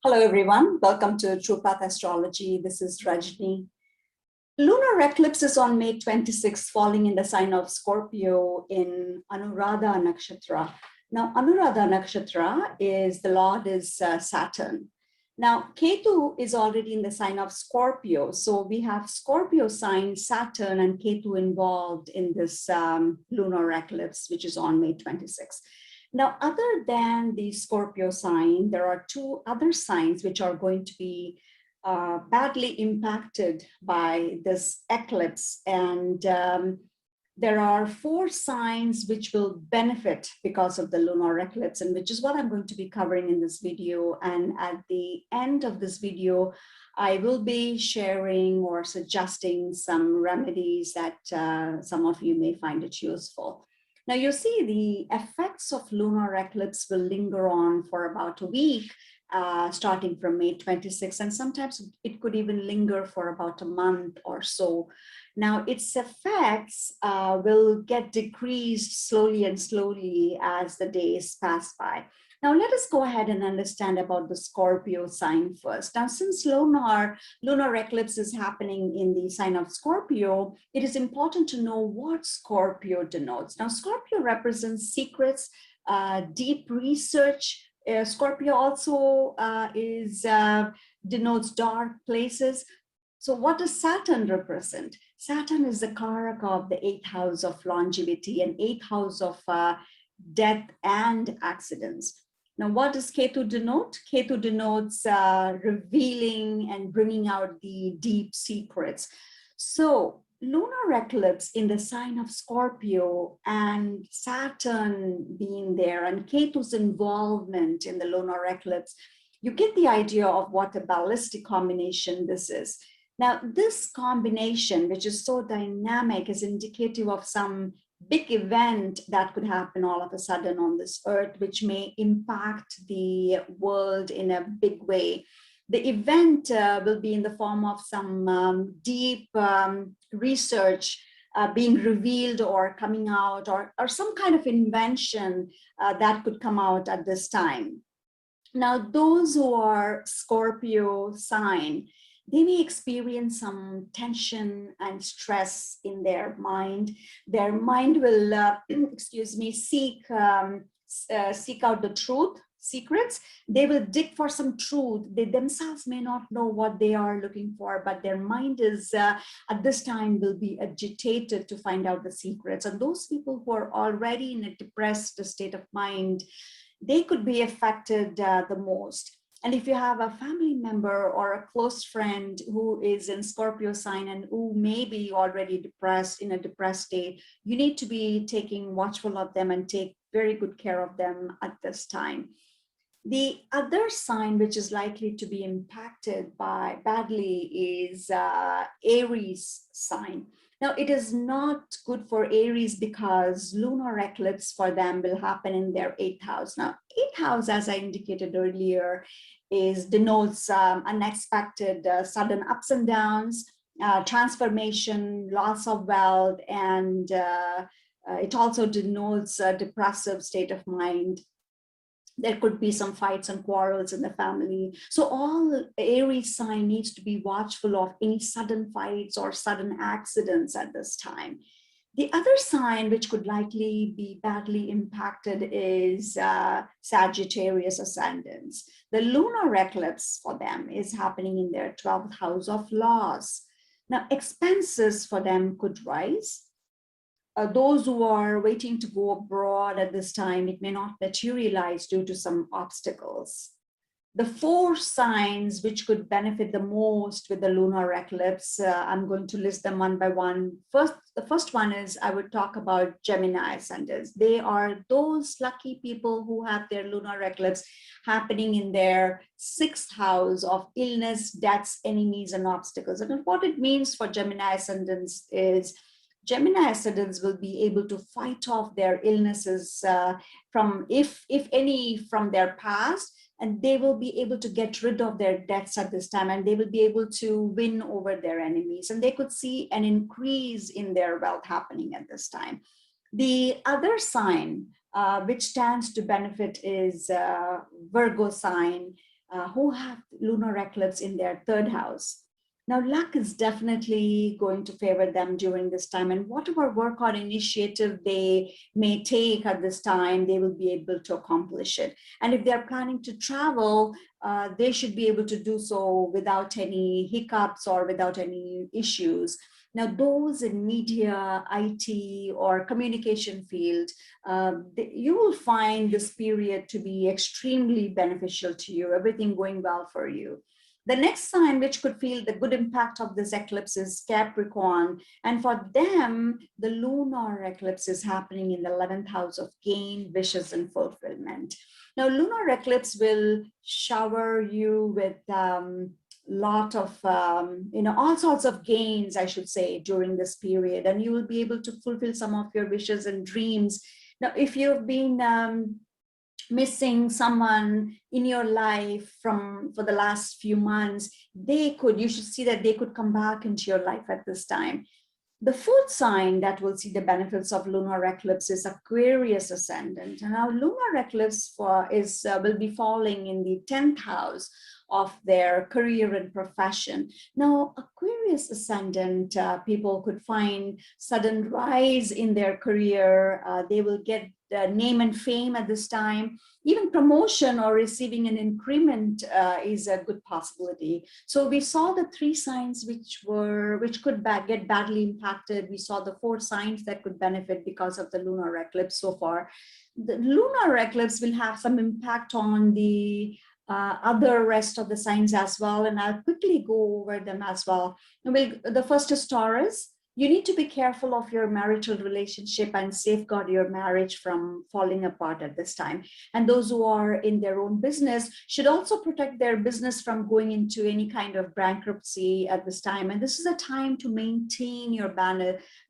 Hello, everyone. Welcome to True Path Astrology. This is Rajni. Lunar eclipse is on May 26th, falling in the sign of Scorpio in Anuradha Nakshatra. Now, Anuradha Nakshatra is the Lord is Saturn. Now, Ketu is already in the sign of Scorpio. So we have Scorpio sign, Saturn, and Ketu involved in this lunar eclipse, which is on May 26th. Now, other than the Scorpio sign, there are two other signs which are going to be badly impacted by this eclipse. And there are four signs which will benefit because of the lunar eclipse, and which is what I'm going to be covering in this video. And at the end of this video, I will be sharing or suggesting some remedies that some of you may find it useful. Now, you see the effects of lunar eclipse will linger on for about a week, starting from May 26, and sometimes it could even linger for about a month or so. Now, its effects will get decreased slowly and slowly as the days pass by. Now, let us go ahead and understand about the Scorpio sign first. Now, since lunar eclipse is happening in the sign of Scorpio, it is important to know what Scorpio denotes. Now, Scorpio represents secrets, deep research. Scorpio also denotes dark places. So what does Saturn represent? Saturn is the karaka of the 8th house of longevity and 8th house of death and accidents. Now, what does Ketu denote? Ketu denotes revealing and bringing out the deep secrets. So lunar eclipse in the sign of Scorpio and Saturn being there and Ketu's involvement in the lunar eclipse, you get the idea of what a ballistic combination this is. Now, this combination, which is so dynamic, is indicative of some big event that could happen all of a sudden on this earth, which may impact the world in a big way. The event will be in the form of some deep research being revealed or coming out, or some kind of invention that could come out at this time. Now, those who are Scorpio sign, they may experience some tension and stress in their mind. Their mind will, seek out the truth, secrets. They will dig for some truth. They themselves may not know what they are looking for, but their mind is, at this time, will be agitated to find out the secrets. And those people who are already in a depressed state of mind, they could be affected the most. And if you have a family member or a close friend who is in Scorpio sign and who may be already depressed, in a depressed state, you need to be taking watchful of them and take very good care of them at this time. The other sign which is likely to be impacted by badly is Aries sign. Now, it is not good for Aries because lunar eclipse for them will happen in their 8th house. Now, 8th house, as I indicated earlier, denotes unexpected sudden ups and downs, transformation, loss of wealth, and it also denotes a depressive state of mind. There could be some fights and quarrels in the family. So all Aries sign needs to be watchful of any sudden fights or sudden accidents at this time. The other sign which could likely be badly impacted is Sagittarius ascendants. The lunar eclipse for them is happening in their 12th house of loss. Now, expenses for them could rise. Those who are waiting to go abroad at this time, it may not materialize due to some obstacles. The four signs which could benefit the most with the lunar eclipse, I'm going to list them one by one. The first one is, I would talk about Gemini ascendants. They are those lucky people who have their lunar eclipse happening in their 6th house of illness, deaths, enemies, and obstacles. And what it means for Gemini ascendants is Gemini ascendants will be able to fight off their illnesses from, if any, from their past, and they will be able to get rid of their debts at this time, and they will be able to win over their enemies, and they could see an increase in their wealth happening at this time. The other sign which stands to benefit is Virgo sign. who have lunar eclipse in their third house. Now, luck is definitely going to favor them during this time, and whatever work or initiative they may take at this time, they will be able to accomplish it. And if they're planning to travel, they should be able to do so without any hiccups or without any issues. Now, those in media, IT, or communication field, you will find this period to be extremely beneficial to you, everything going well for you. The next sign which could feel the good impact of this eclipse is Capricorn. And for them, the lunar eclipse is happening in the 11th house of gain, wishes, and fulfillment. Now, lunar eclipse will shower you with lot of, all sorts of gains, I should say, during this period. And you will be able to fulfill some of your wishes and dreams. Now, if you've been missing someone in your life for the last few months, you should see that they could come back into your life at this time. The fourth sign that will see the benefits of lunar eclipse is Aquarius Ascendant. And our lunar eclipse will be falling in the 10th house of their career and profession. Now, Aquarius Ascendant people could find sudden rise in their career. They will get name and fame at this time. Even promotion or receiving an increment is a good possibility. So we saw the three signs which could get badly impacted. We saw the four signs that could benefit because of the lunar eclipse so far. The lunar eclipse will have some impact on the other rest of the signs as well, and I'll quickly go over them as well. The first is Taurus. You need to be careful of your marital relationship and safeguard your marriage from falling apart at this time. And those who are in their own business should also protect their business from going into any kind of bankruptcy at this time. And this is a time to maintain your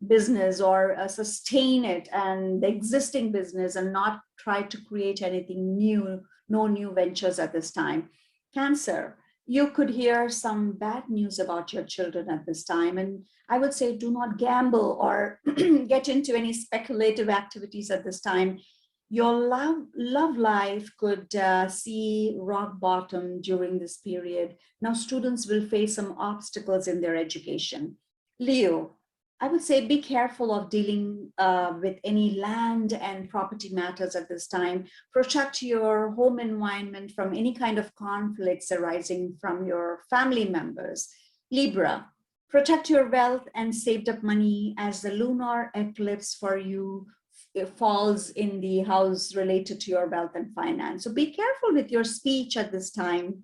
business or sustain it and the existing business, and not try to create anything new, no new ventures at this time. Cancer. You could hear some bad news about your children at this time. And I would say do not gamble or get into any speculative activities at this time. Your love life could see rock bottom during this period. Now, students will face some obstacles in their education. Leo, I would say be careful of dealing with any land and property matters at this time. Protect your home environment from any kind of conflicts arising from your family members. Libra, protect your wealth and saved up money, as the lunar eclipse for you falls in the house related to your wealth and finance. So be careful with your speech at this time,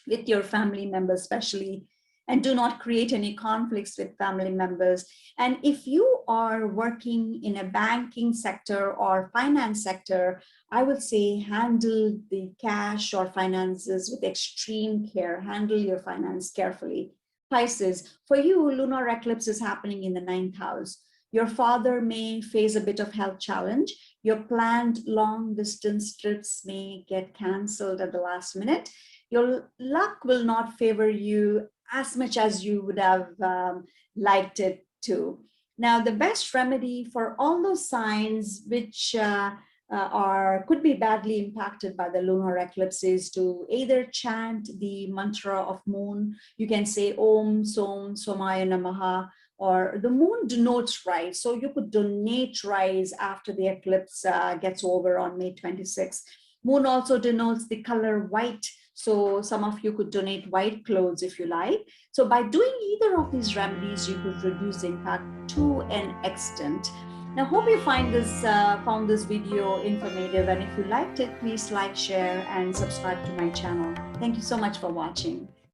with your family members especially, and do not create any conflicts with family members. And if you are working in a banking sector or finance sector, I would say handle the cash or finances with extreme care. Handle your finance carefully. Pisces, for you, lunar eclipse is happening in the 9th house. Your father may face a bit of health challenge. Your planned long distance trips may get canceled at the last minute. Your luck will not favor you as much as you would have liked it to. Now, the best remedy for all those signs which could be badly impacted by the lunar eclipse is to either chant the mantra of moon. You can say Om Som Somaya Namaha, or the moon denotes rise. So you could donate rise after the eclipse gets over on May 26th. Moon also denotes the color white. So some of you could donate white clothes if you like. So by doing either of these remedies, you could reduce the impact to an extent. Now, hope you found this video informative. And if you liked it, please like, share, and subscribe to my channel. Thank you so much for watching.